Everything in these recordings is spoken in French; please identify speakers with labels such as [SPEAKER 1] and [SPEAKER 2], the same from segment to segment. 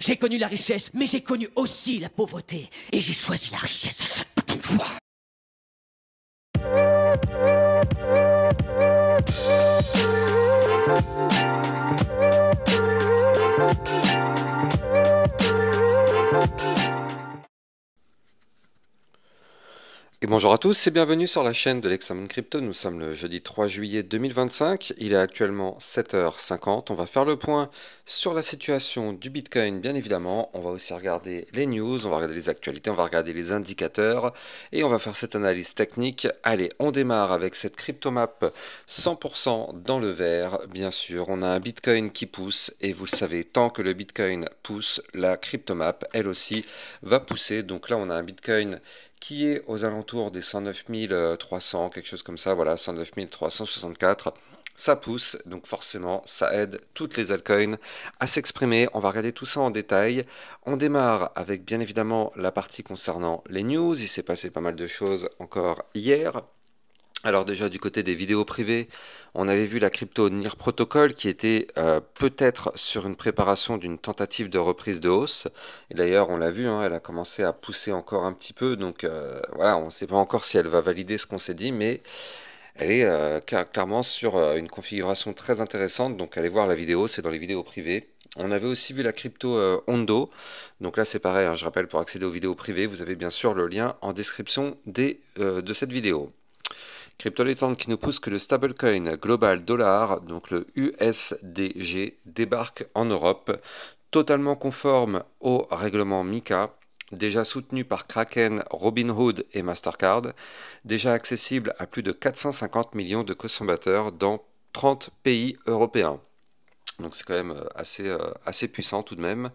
[SPEAKER 1] J'ai connu la richesse, mais j'ai connu aussi la pauvreté. Et j'ai choisi la richesse à chaque putain de fois.
[SPEAKER 2] Et bonjour à tous et bienvenue sur la chaîne de l'Examen Crypto. Nous sommes le jeudi 3 juillet 2025. Il est actuellement 7h50. On va faire le point sur la situation du Bitcoin, bien évidemment. On va aussi regarder les news, on va regarder les actualités, on va regarder les indicateurs et on va faire cette analyse technique. Allez, on démarre avec cette cryptomap 100% dans le vert. Bien sûr, on a un Bitcoin qui pousse et vous le savez, tant que le Bitcoin pousse, la cryptomap, elle aussi, va pousser. Donc là, on a un Bitcoin qui est aux alentours des 109 300, quelque chose comme ça, voilà, 109 364. Ça pousse, donc forcément, ça aide toutes les altcoins à s'exprimer. On va regarder tout ça en détail. On démarre avec bien évidemment la partie concernant les news. Il s'est passé pas mal de choses encore hier. Alors déjà du côté des vidéos privées, on avait vu la crypto NIR Protocol qui était peut-être sur une préparation d'une tentative de reprise de hausse. Et d'ailleurs on l'a vu, hein, elle a commencé à pousser encore un petit peu. Donc voilà, on ne sait pas encore si elle va valider ce qu'on s'est dit, mais elle est clairement sur une configuration très intéressante. Donc allez voir la vidéo, c'est dans les vidéos privées. On avait aussi vu la crypto Ondo. Donc là c'est pareil, hein, je rappelle, pour accéder aux vidéos privées, vous avez bien sûr le lien en description de cette vidéo. CryptoLetland qui nous pousse que le stablecoin global dollar, donc le USDG, débarque en Europe, totalement conforme au règlement MiCA, déjà soutenu par Kraken, Robinhood et Mastercard, déjà accessible à plus de 450 millions de consommateurs dans 30 pays européens. Donc c'est quand même assez puissant tout de même.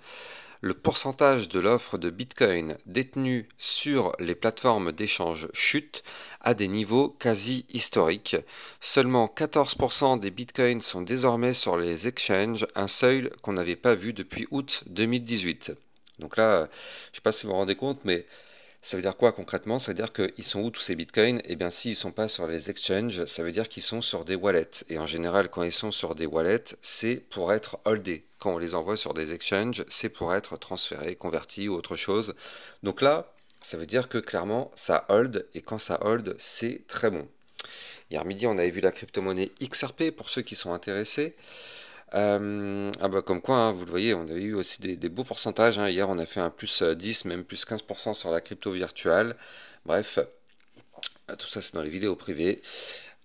[SPEAKER 2] Le pourcentage de l'offre de Bitcoin détenue sur les plateformes d'échange chute à des niveaux quasi historiques. Seulement 14% des Bitcoins sont désormais sur les exchanges, un seuil qu'on n'avait pas vu depuis août 2018. Donc là, je ne sais pas si vous vous rendez compte, mais ça veut dire quoi concrètement? Ça veut dire qu'ils sont où tous ces bitcoins? Eh bien, s'ils ne sont pas sur les exchanges, ça veut dire qu'ils sont sur des wallets. Et en général, quand ils sont sur des wallets, c'est pour être holdés. Quand on les envoie sur des exchanges, c'est pour être transférés, convertis ou autre chose. Donc là, ça veut dire que clairement, ça hold. Et quand ça hold, c'est très bon. Hier midi, on avait vu la crypto-monnaie XRP pour ceux qui sont intéressés. Ah bah comme quoi, hein, vous le voyez, on a eu aussi des beaux pourcentages, hein. Hier, on a fait un plus 10, même plus 15% sur la crypto virtuelle. Bref, tout ça, c'est dans les vidéos privées.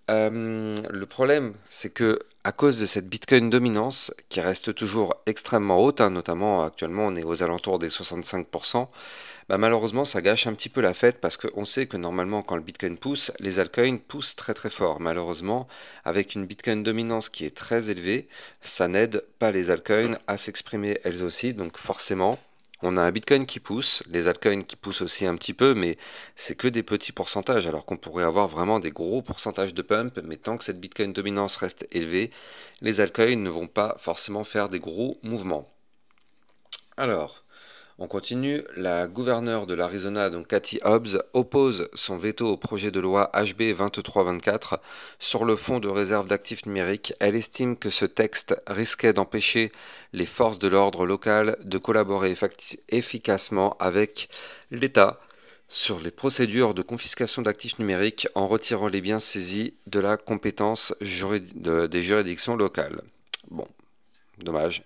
[SPEAKER 2] Le problème, c'est que à cause de cette Bitcoin dominance, qui reste toujours extrêmement haute, hein, notamment actuellement, on est aux alentours des 65%, bah malheureusement, ça gâche un petit peu la fête parce qu'on sait que normalement, quand le Bitcoin pousse, les altcoins poussent très très fort. Malheureusement, avec une Bitcoin dominance qui est très élevée, ça n'aide pas les altcoins à s'exprimer elles aussi. Donc forcément, on a un Bitcoin qui pousse, les altcoins qui poussent aussi un petit peu, mais c'est que des petits pourcentages, alors qu'on pourrait avoir vraiment des gros pourcentages de pump. Mais tant que cette Bitcoin dominance reste élevée, les altcoins ne vont pas forcément faire des gros mouvements. Alors, on continue. La gouverneure de l'Arizona, donc Kathy Hobbs, oppose son veto au projet de loi HB 2324 sur le fonds de réserve d'actifs numériques. Elle estime que ce texte risquait d'empêcher les forces de l'ordre local de collaborer efficacement avec l'État sur les procédures de confiscation d'actifs numériques en retirant les biens saisis de la compétence des juridictions locales. Bon, dommage.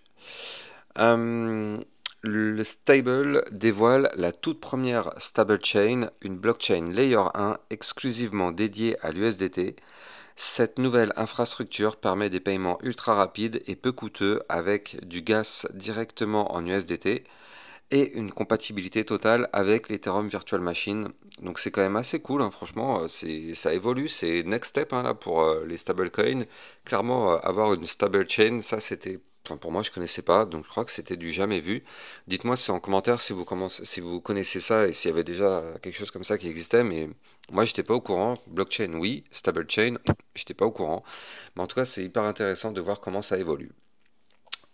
[SPEAKER 2] Le Stable dévoile la toute première stablechain, une blockchain Layer 1 exclusivement dédiée à l'USDT. Cette nouvelle infrastructure permet des paiements ultra rapides et peu coûteux avec du gas directement en USDT et une compatibilité totale avec l'Ethereum Virtual Machine. Donc c'est quand même assez cool, hein, franchement, ça évolue, c'est next step, hein, là pour les stablecoins. Clairement, avoir une stable chain, ça c'était, enfin, pour moi je connaissais pas, donc je crois que c'était du jamais vu. Dites-moi en commentaire si vous connaissez ça et s'il y avait déjà quelque chose comme ça qui existait, mais moi j'étais pas au courant. Blockchain oui, stable chain, j'étais pas au courant. Mais en tout cas c'est hyper intéressant de voir comment ça évolue.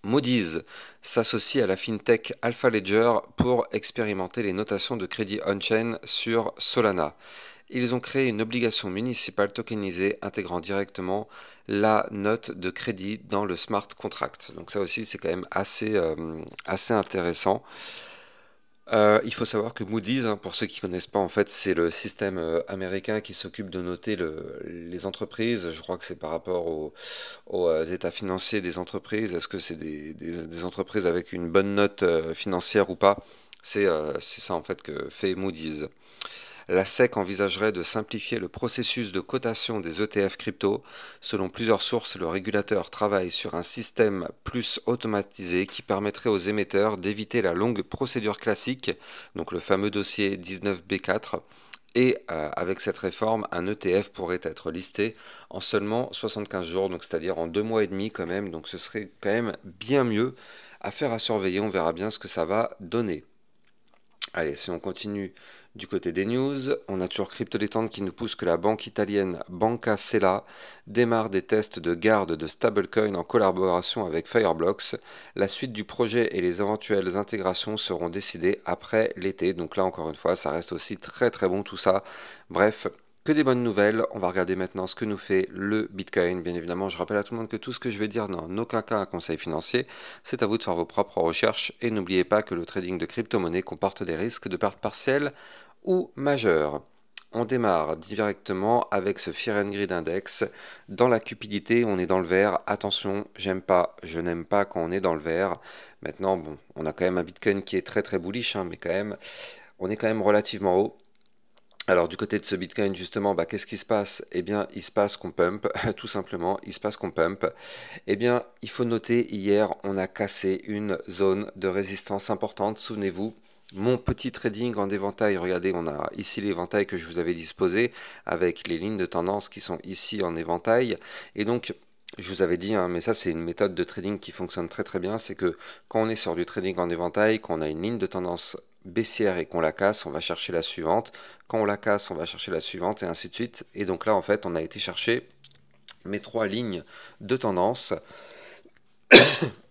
[SPEAKER 2] Moody's s'associe à la fintech Alpha Ledger pour expérimenter les notations de crédit on-chain sur Solana. Ils ont créé une obligation municipale tokenisée intégrant directement la note de crédit dans le smart contract. Donc ça aussi, c'est quand même assez intéressant. Il faut savoir que Moody's, hein, pour ceux qui ne connaissent pas, en fait, c'est le système américain qui s'occupe de noter les entreprises. Je crois que c'est par rapport aux états financiers des entreprises. Est-ce que c'est des entreprises avec une bonne note financière ou pas? C'est ça en fait que fait Moody's. La SEC envisagerait de simplifier le processus de cotation des ETF crypto. Selon plusieurs sources, le régulateur travaille sur un système plus automatisé qui permettrait aux émetteurs d'éviter la longue procédure classique, donc le fameux dossier 19B4. Et avec cette réforme, un ETF pourrait être listé en seulement 75 jours, donc c'est-à-dire en 2 mois et demi quand même. Donc ce serait quand même bien mieux. Affaire à surveiller, on verra bien ce que ça va donner. Allez, si on continue du côté des news, on a toujours Cryptolétante qui nous pousse que la banque italienne Banca Sella démarre des tests de garde de stablecoin en collaboration avec Fireblocks. La suite du projet et les éventuelles intégrations seront décidées après l'été. Donc là, encore une fois, ça reste aussi très très bon tout ça. Bref, que des bonnes nouvelles. On va regarder maintenant ce que nous fait le Bitcoin. Bien évidemment, je rappelle à tout le monde que tout ce que je vais dire n'est en aucun cas un conseil financier. C'est à vous de faire vos propres recherches. Et n'oubliez pas que le trading de crypto-monnaie comporte des risques de perte partielle ou majeure. On démarre directement avec ce Fear and Greed Index. Dans la cupidité, on est dans le vert. Attention, j'aime pas, je n'aime pas quand on est dans le vert. Maintenant, bon, on a quand même un Bitcoin qui est très très bullish, hein, mais quand même, on est quand même relativement haut. Alors du côté de ce Bitcoin justement, qu'est-ce qui se passe? Eh bien, il se passe qu'on pump, tout simplement, il se passe qu'on pump. Eh bien, il faut noter, hier, on a cassé une zone de résistance importante, souvenez-vous. Mon petit trading en éventail, regardez, on a ici l'éventail que je vous avais disposé, avec les lignes de tendance qui sont ici en éventail. Et donc, je vous avais dit, hein, mais ça c'est une méthode de trading qui fonctionne très très bien, c'est que quand on est sur du trading en éventail, qu'on a une ligne de tendance baissière et qu'on la casse, on va chercher la suivante. Quand on la casse, on va chercher la suivante et ainsi de suite. Et donc là, en fait, on a été chercher mes 3 lignes de tendance.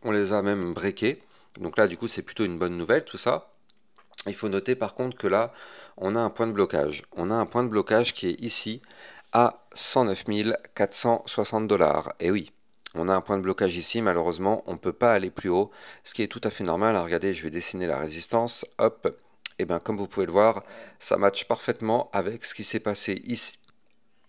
[SPEAKER 2] On les a même breakées. Donc là, du coup, c'est plutôt une bonne nouvelle, tout ça. Il faut noter par contre que là, on a un point de blocage. On a un point de blocage qui est ici à 109 460 $. Et oui, on a un point de blocage ici, malheureusement, on ne peut pas aller plus haut, ce qui est tout à fait normal. Alors, regardez, je vais dessiner la résistance, hop, et bien comme vous pouvez le voir, ça matche parfaitement avec ce qui s'est passé ici,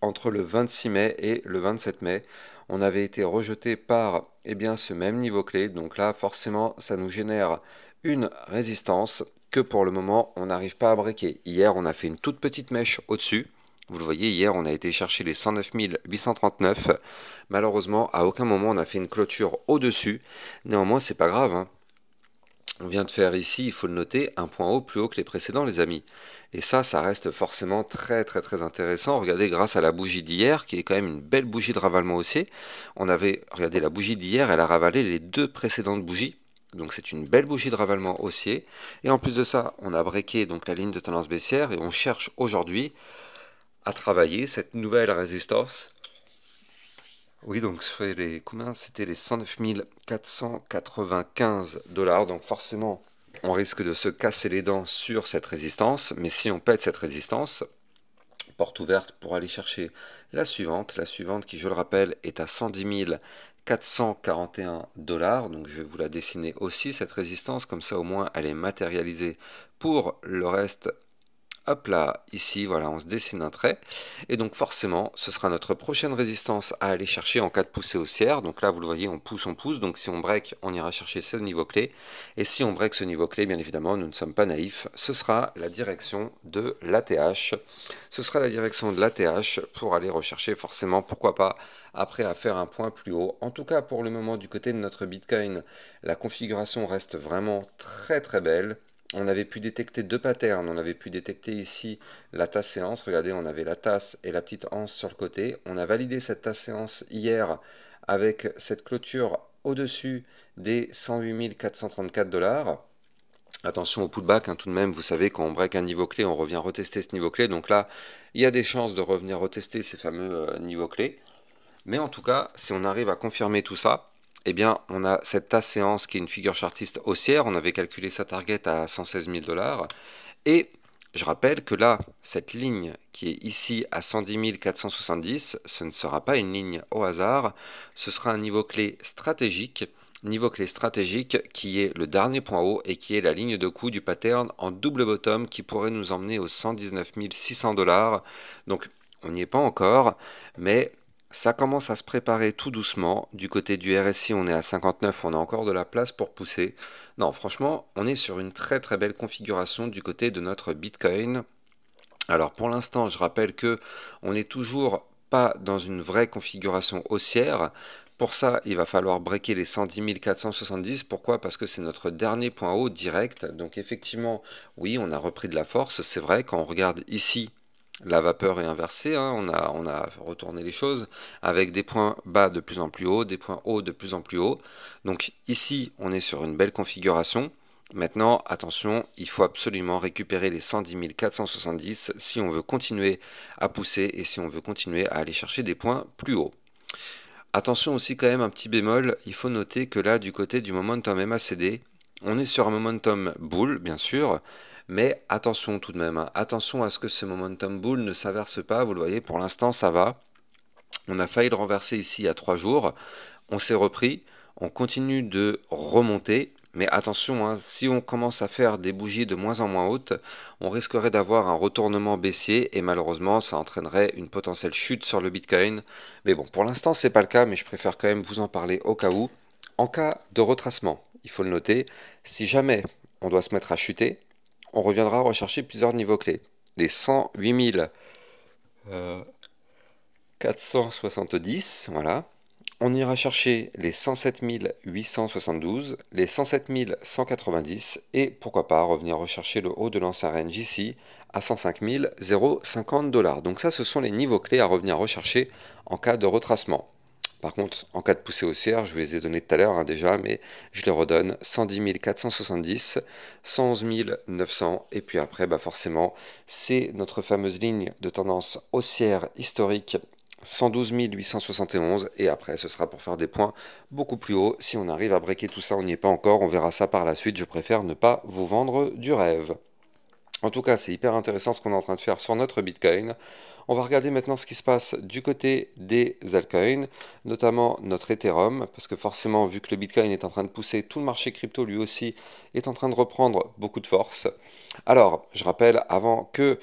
[SPEAKER 2] entre le 26 mai et le 27 mai. On avait été rejeté par ce même niveau clé, donc là, forcément, ça nous génère une résistance que pour le moment, on n'arrive pas à breaker. Hier, on a fait une toute petite mèche au-dessus. Vous le voyez, hier, on a été chercher les 109 839. Malheureusement, à aucun moment, on a fait une clôture au-dessus. Néanmoins, c'est pas grave, hein. On vient de faire ici, il faut le noter, un point haut plus haut que les précédents, les amis. Et ça reste forcément très très très intéressant. Regardez, grâce à la bougie d'hier, qui est quand même une belle bougie de ravalement haussier, regardez, la bougie d'hier, elle a ravalé les 2 précédentes bougies. Donc c'est une belle bougie de ravalement haussier. Et en plus de ça, on a breaké donc la ligne de tendance baissière et on cherche aujourd'hui à travailler cette nouvelle résistance. Oui, donc combien? C'était les 109 495 $. Donc forcément, on risque de se casser les dents sur cette résistance. Mais si on pète cette résistance, porte ouverte pour aller chercher la suivante. La suivante qui, je le rappelle, est à 110 441 $. Donc je vais vous la dessiner aussi, cette résistance. Comme ça, au moins, elle est matérialisée pour le reste. Hop là, ici, voilà, on se dessine un trait. Et donc forcément, ce sera notre prochaine résistance à aller chercher en cas de poussée haussière. Donc là, vous le voyez, on pousse, on pousse. Donc si on break, on ira chercher ce niveau clé. Et si on break ce niveau clé, bien évidemment, nous ne sommes pas naïfs. Ce sera la direction de l'ATH. Ce sera la direction de l'ATH pour aller rechercher forcément, pourquoi pas, après à faire un point plus haut. En tout cas, pour le moment, du côté de notre Bitcoin, la configuration reste vraiment très très belle. On avait pu détecter 2 patterns. On avait pu détecter ici la tasse séance. Regardez, on avait la tasse et la petite anse sur le côté. On a validé cette tasse séance hier avec cette clôture au-dessus des 108 434 $. Attention au pullback, hein, tout de même, vous savez, quand on break un niveau clé, on revient retester ce niveau clé. Donc là, il y a des chances de revenir retester ces fameux niveaux clés. Mais en tout cas, si on arrive à confirmer tout ça, eh bien, on a cette tasse séance qui est une figure chartiste haussière. On avait calculé sa target à 116 000 $. Et Je rappelle que là, cette ligne qui est ici à 110 470, ce ne sera pas une ligne au hasard, ce sera un niveau clé stratégique qui est le dernier point haut et qui est la ligne de coup du pattern en double bottom qui pourrait nous emmener aux 119 600 $. Donc on n'y est pas encore, mais ça commence à se préparer tout doucement. Du côté du RSI, on est à 59, on a encore de la place pour pousser. Non, franchement, on est sur une très très belle configuration du côté de notre Bitcoin. Alors pour l'instant, je rappelle que on n'est toujours pas dans une vraie configuration haussière. Pour ça, il va falloir breaker les 110 470. Pourquoi? Parce que c'est notre dernier point haut direct. Donc effectivement, oui, on a repris de la force. C'est vrai, quand on regarde ici, la vapeur est inversée, hein, on a retourné les choses avec des points bas de plus en plus hauts, des points hauts de plus en plus hauts. Donc ici, on est sur une belle configuration. Maintenant, attention, il faut absolument récupérer les 110 470 si on veut continuer à pousser et si on veut continuer à aller chercher des points plus hauts. Attention aussi quand même, un petit bémol, il faut noter que là, du côté du momentum MACD, on est sur un momentum bull, bien sûr, mais attention tout de même, hein, attention à ce que ce momentum bull ne s'inverse pas, vous le voyez, pour l'instant ça va. On a failli le renverser ici il y a 3 jours, on s'est repris, on continue de remonter, mais attention, hein, si on commence à faire des bougies de moins en moins hautes, on risquerait d'avoir un retournement baissier et malheureusement ça entraînerait une potentielle chute sur le Bitcoin. Mais bon, pour l'instant c'est pas le cas, mais je préfère quand même vous en parler au cas où. En cas de retracement, il faut le noter, si jamais on doit se mettre à chuter, on reviendra rechercher plusieurs niveaux clés. Les 108 470, voilà. On ira chercher les 107 872, les 107 190 et pourquoi pas revenir rechercher le haut de l'ancien range ici à 105 050 $. Donc ça, ce sont les niveaux clés à revenir rechercher en cas de retracement. Par contre, en cas de poussée haussière, je vous les ai donnés tout à l'heure hein, déjà, mais je les redonne, 110 470, 111 900, et puis après, bah forcément, c'est notre fameuse ligne de tendance haussière historique 112 871 et après ce sera pour faire des points beaucoup plus hauts. Si on arrive à breaker tout ça, on n'y est pas encore, on verra ça par la suite. Je préfère ne pas vous vendre du rêve. En tout cas, c'est hyper intéressant ce qu'on est en train de faire sur notre Bitcoin. On va regarder maintenant ce qui se passe du côté des altcoins, notamment notre Ethereum, parce que forcément, vu que le Bitcoin est en train de pousser, tout le marché crypto lui aussi est en train de reprendre beaucoup de force. Alors, je rappelle avant que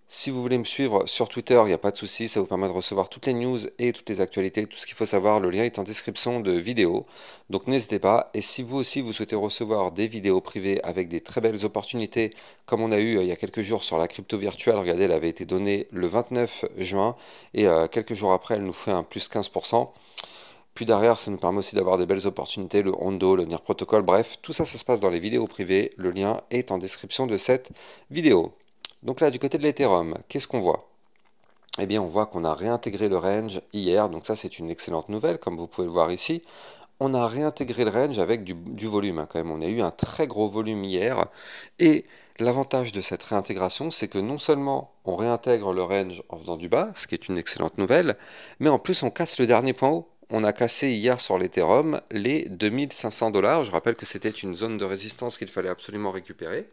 [SPEAKER 2] si vous voulez me suivre sur Twitter, il n'y a pas de souci, ça vous permet de recevoir toutes les news et toutes les actualités, tout ce qu'il faut savoir. Le lien est en description de vidéo, donc n'hésitez pas. Et si vous aussi vous souhaitez recevoir des vidéos privées avec des très belles opportunités, comme on a eu il y a quelques jours sur la crypto virtuelle, regardez, elle avait été donnée le 29 juin et quelques jours après, elle nous fait un plus 15%. Puis derrière, ça nous permet aussi d'avoir des belles opportunités, le Hondo, le NIR Protocol, bref, tout ça, ça se passe dans les vidéos privées. Le lien est en description de cette vidéo. Donc là, du côté de l'Ethereum, qu'est-ce qu'on voit? Eh bien, on voit qu'on a réintégré le range hier, donc ça c'est une excellente nouvelle, comme vous pouvez le voir ici. On a réintégré le range avec du volume, hein, quand même. On a eu un très gros volume hier, et l'avantage de cette réintégration, c'est que non seulement on réintègre le range en faisant du bas, ce qui est une excellente nouvelle, mais en plus on casse le dernier point haut. On a cassé hier sur l'Ethereum les 2500 $. Je rappelle que c'était une zone de résistance qu'il fallait absolument récupérer.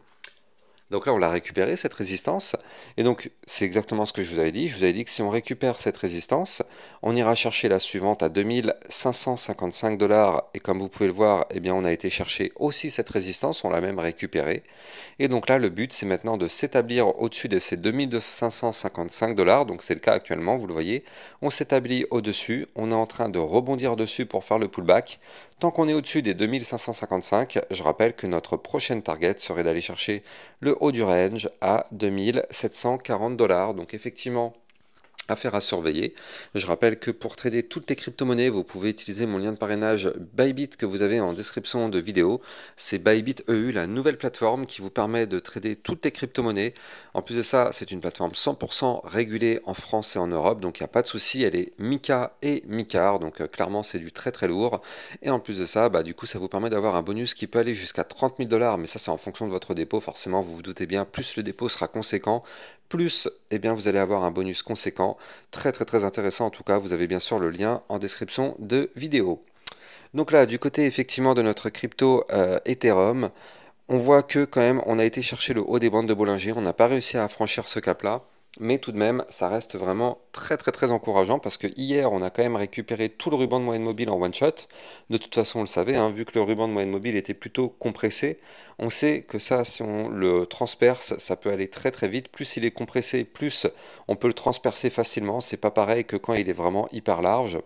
[SPEAKER 2] Donc là, on l'a récupéré, cette résistance. Et donc, c'est exactement ce que je vous avais dit. Je vous avais dit que si on récupère cette résistance, on ira chercher la suivante à 2555 $. Et comme vous pouvez le voir, eh bien, on a été chercher aussi cette résistance. On l'a même récupérée. Et donc là, le but, c'est maintenant de s'établir au-dessus de ces 2555 $. Donc c'est le cas actuellement, vous le voyez. On s'établit au-dessus. On est en train de rebondir dessus pour faire le pullback. Tant qu'on est au-dessus des 2555, je rappelle que notre prochaine target serait d'aller chercher le haut du range à 2740 $. Donc effectivement, affaire à surveiller. Je rappelle que pour trader toutes les crypto-monnaies, vous pouvez utiliser mon lien de parrainage Bybit que vous avez en description de vidéo. C'est Bybit EU, la nouvelle plateforme qui vous permet de trader toutes les crypto-monnaies. En plus de ça, c'est une plateforme 100% régulée en France et en Europe, donc il n'y a pas de souci. Elle est MiCA et MiCAR, donc clairement c'est du très très lourd. Et en plus de ça, du coup ça vous permet d'avoir un bonus qui peut aller jusqu'à 30 000 $, mais ça c'est en fonction de votre dépôt. Forcément, vous vous doutez bien, plus le dépôt sera conséquent, plus eh bien, vous allez avoir un bonus conséquent. Très très très intéressant en tout cas, vous avez bien sûr le lien en description de vidéo. Donc là, du côté effectivement de notre crypto Ethereum, On voit que quand même on a été chercher le haut des bandes de Bollinger, on n'a pas réussi à franchir ce cap-là, mais tout de même ça reste vraiment très encourageant parce que hier on a quand même récupéré tout le ruban de moyenne mobile en one shot. De toute façon on le savait, hein, vu que le ruban de moyenne mobile était plutôt compressé, on sait que ça si on le transperce ça peut aller très vite, plus il est compressé plus on peut le transpercer facilement, c'est pas pareil que quand il est vraiment hyper large.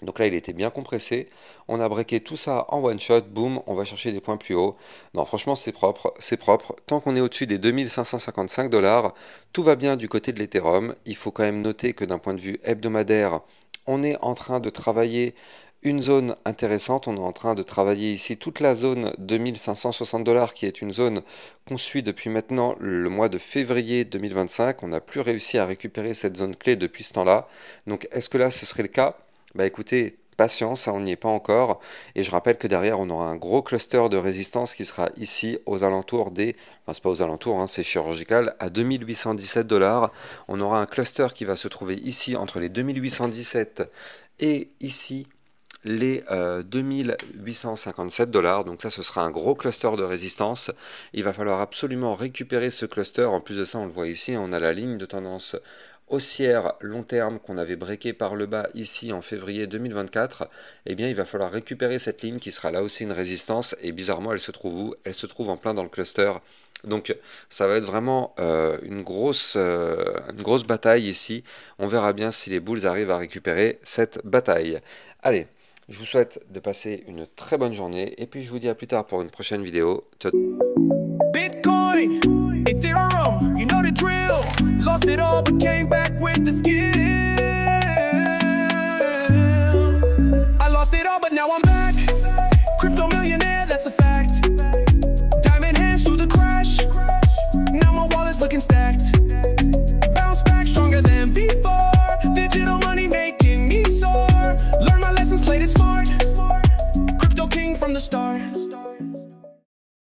[SPEAKER 2] Donc là, il était bien compressé. On a breaké tout ça en one shot. Boum, on va chercher des points plus hauts. Non, franchement, c'est propre. C'est propre. Tant qu'on est au-dessus des 2555 dollars, tout va bien du côté de l'Ethereum. Il faut quand même noter que d'un point de vue hebdomadaire, on est en train de travailler une zone intéressante. On est en train de travailler ici toute la zone 2560 dollars qui est une zone qu'on suit depuis maintenant le mois de février 2025. On n'a plus réussi à récupérer cette zone clé depuis ce temps-là. Donc, est-ce que là, ce serait le cas? Bah écoutez, patience, hein, on n'y est pas encore. Et je rappelle que derrière, on aura un gros cluster de résistance qui sera ici aux alentours des... Enfin, c'est pas aux alentours, hein, c'est chirurgical, à 2817 dollars. On aura un cluster qui va se trouver ici entre les 2817 et ici les 2857 dollars. Donc ça, ce sera un gros cluster de résistance. Il va falloir absolument récupérer ce cluster. En plus de ça, on le voit ici, on a la ligne de tendance haussière long terme qu'on avait breaké par le bas ici en février 2024, eh bien il va falloir récupérer cette ligne qui sera là aussi une résistance et bizarrement elle se trouve où? Elle se trouve en plein dans le cluster. Donc ça va être vraiment une grosse bataille ici. On verra bien si les bulls arrivent à récupérer cette bataille. Allez, je vous souhaite de passer une très bonne journée et puis je vous dis à plus tard pour une prochaine vidéo. Ciao.
[SPEAKER 3] Bitcoin, Ethereum, you know the drill. Lost it all, but came back with the skill.